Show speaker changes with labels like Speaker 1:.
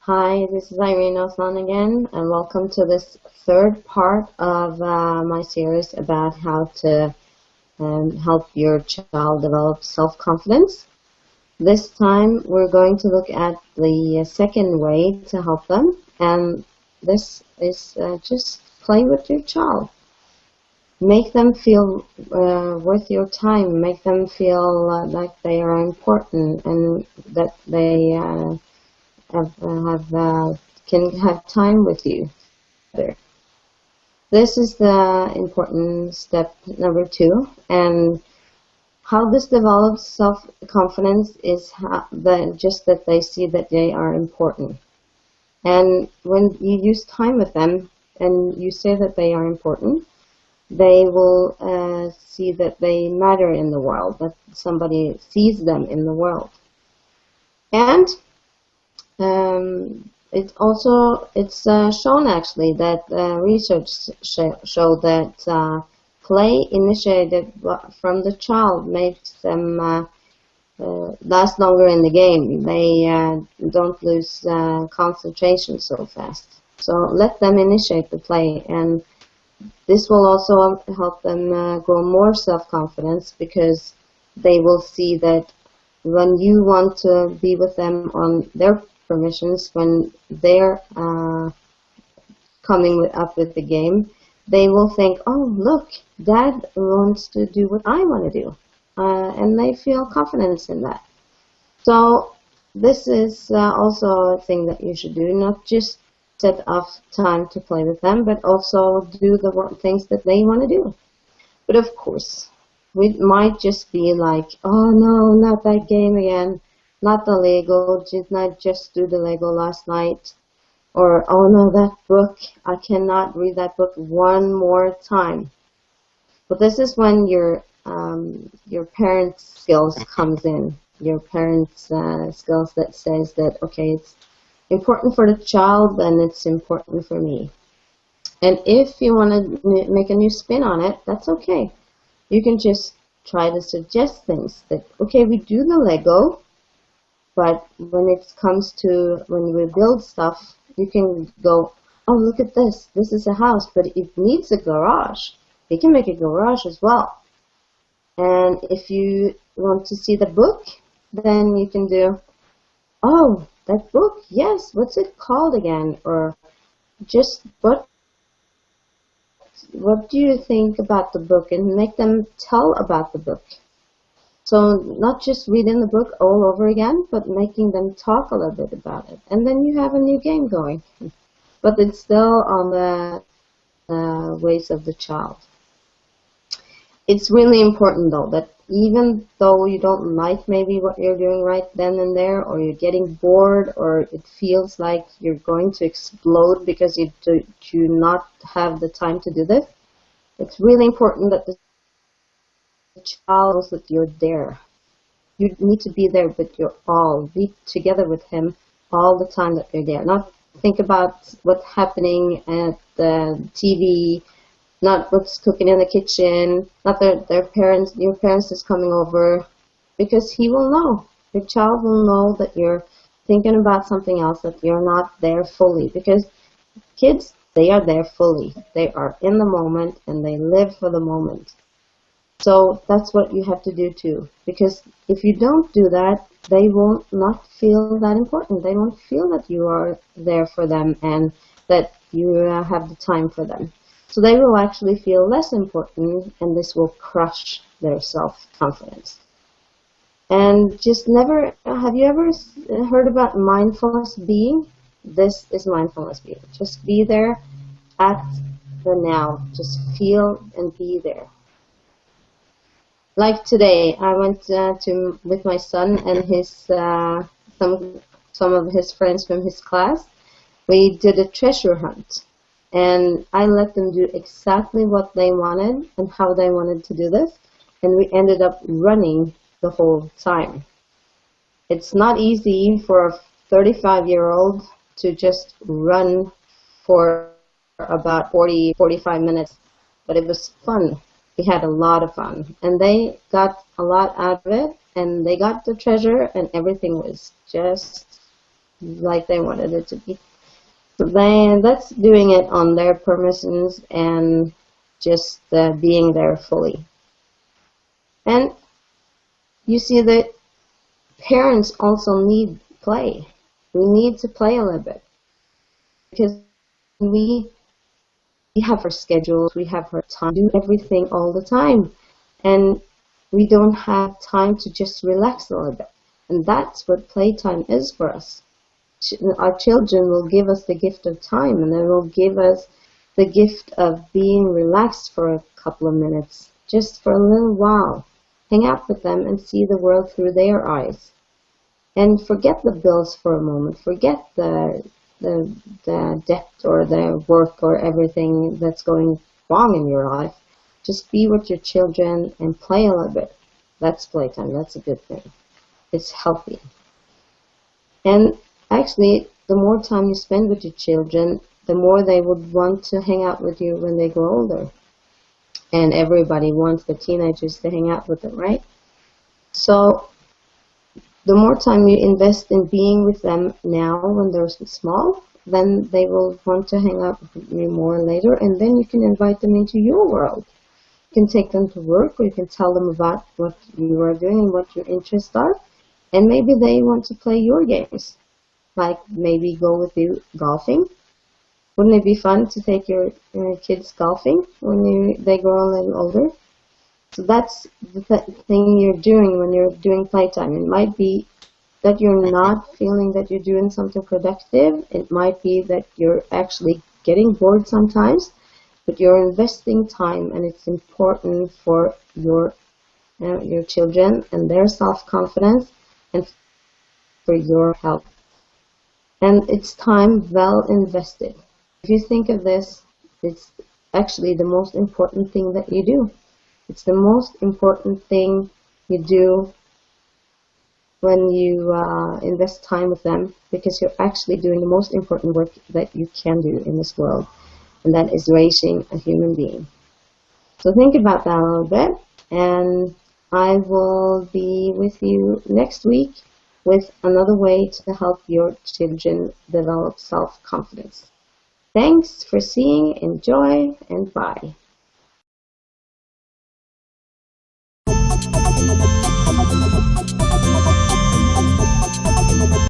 Speaker 1: Hi, this is Irene Aasland again, and welcome to this third part of my series about how to help your child develop self-confidence. This time we're going to look at the second way to help them, and this is just play with your child. Make them feel worth your time, make them feel like they are important and that they can have time with you. This is the important step number 2, and how this develops self-confidence is just that they see that they are important. And when you use time with them and you say that they are important, they will see that they matter in the world, that somebody sees them in the world. And it's shown actually that research show that play initiated from the child makes them last longer in the game. They don't lose concentration so fast. So let them initiate the play, and this will also help them grow more self-confidence, because they will see that when you want to be with them on their permissions, when they're coming up with the game, they will think, oh, look, Dad wants to do what I want to do. And they feel confidence in that. So this is also a thing that you should do, not just set off time to play with them, but also do the things that they want to do. But of course, we might just be like, oh no, not that game again, not the Lego, didn't I just do the Lego last night? Or, oh no, that book, I cannot read that book one more time. But this is when your parents' skills comes in. Your parents' skills that says that, okay, it's important for the child, then it's important for me. And if you want to make a new spin on it, that's okay. You can just try to suggest things that, okay, we do the Lego, but when it comes to when we build stuff, you can go, oh, look at this. This is a house, but it needs a garage. We can make a garage as well. And if you want to see the book, then you can do, oh, that book, yes, what's it called again? Or just what do you think about the book? And make them tell about the book. So not just reading the book all over again, but making them talk a little bit about it. And then you have a new game going. But it's still on the ways of the child. It's really important, though, that even though you don't like maybe what you're doing right then and there, or you're getting bored, or it feels like you're going to explode because you do not have the time to do this, it's really important that the child knows that you're there. You need to be there with your all. Be together with him all the time that you're there. Not think about what's happening at the TV, not what's cooking in the kitchen, not your parents is coming over, because he will know. Your child will know that you're thinking about something else, that you're not there fully, because kids, they are there fully. They are in the moment and they live for the moment. So that's what you have to do too, because if you don't do that, they will not feel that important. They won't feel that you are there for them and that you have the time for them. So they will actually feel less important, and this will crush their self-confidence. And just never, have you ever heard about mindfulness being? This is mindfulness being. Just be there at the now. Just feel and be there. Like today, I went with my son and his some of his friends from his class. We did a treasure hunt. And I let them do exactly what they wanted and how they wanted to do this. And we ended up running the whole time. It's not easy for a 35-year-old to just run for about 45 minutes. But it was fun. We had a lot of fun. And they got a lot out of it. And they got the treasure, and everything was just like they wanted it to be. So that's doing it on their permissions and just being there fully. And you see that parents also need play. We need to play a little bit because we have our schedules, we have our time, do everything all the time, and we don't have time to just relax a little bit. And that's what playtime is for us. Our children will give us the gift of time, and they will give us the gift of being relaxed for a couple of minutes, just for a little while. Hang out with them and see the world through their eyes. And forget the bills for a moment. Forget the debt or the work or everything that's going wrong in your life. Just be with your children and play a little bit. That's playtime. That's a good thing. It's healthy. And actually, the more time you spend with your children, the more they would want to hang out with you when they grow older. And everybody wants the teenagers to hang out with them, right? So the more time you invest in being with them now when they're small, then they will want to hang out with you more later, and then you can invite them into your world. You can take them to work, or you can tell them about what you are doing and what your interests are, and maybe they want to play your games, like maybe go with you golfing. Wouldn't it be fun to take your kids golfing when they grow a little older? So that's the thing you're doing when you're doing playtime. It might be that you're not feeling that you're doing something productive. It might be that you're actually getting bored sometimes, but you're investing time, and it's important for your children and their self-confidence and for your health. And it's time well invested. If you think of this, it's actually the most important thing that you do. It's the most important thing you do when you invest time with them, because you're actually doing the most important work that you can do in this world, and that is raising a human being. So think about that a little bit, and I will be with you next week with another way to help your children develop self-confidence. Thanks for seeing, enjoy, and bye.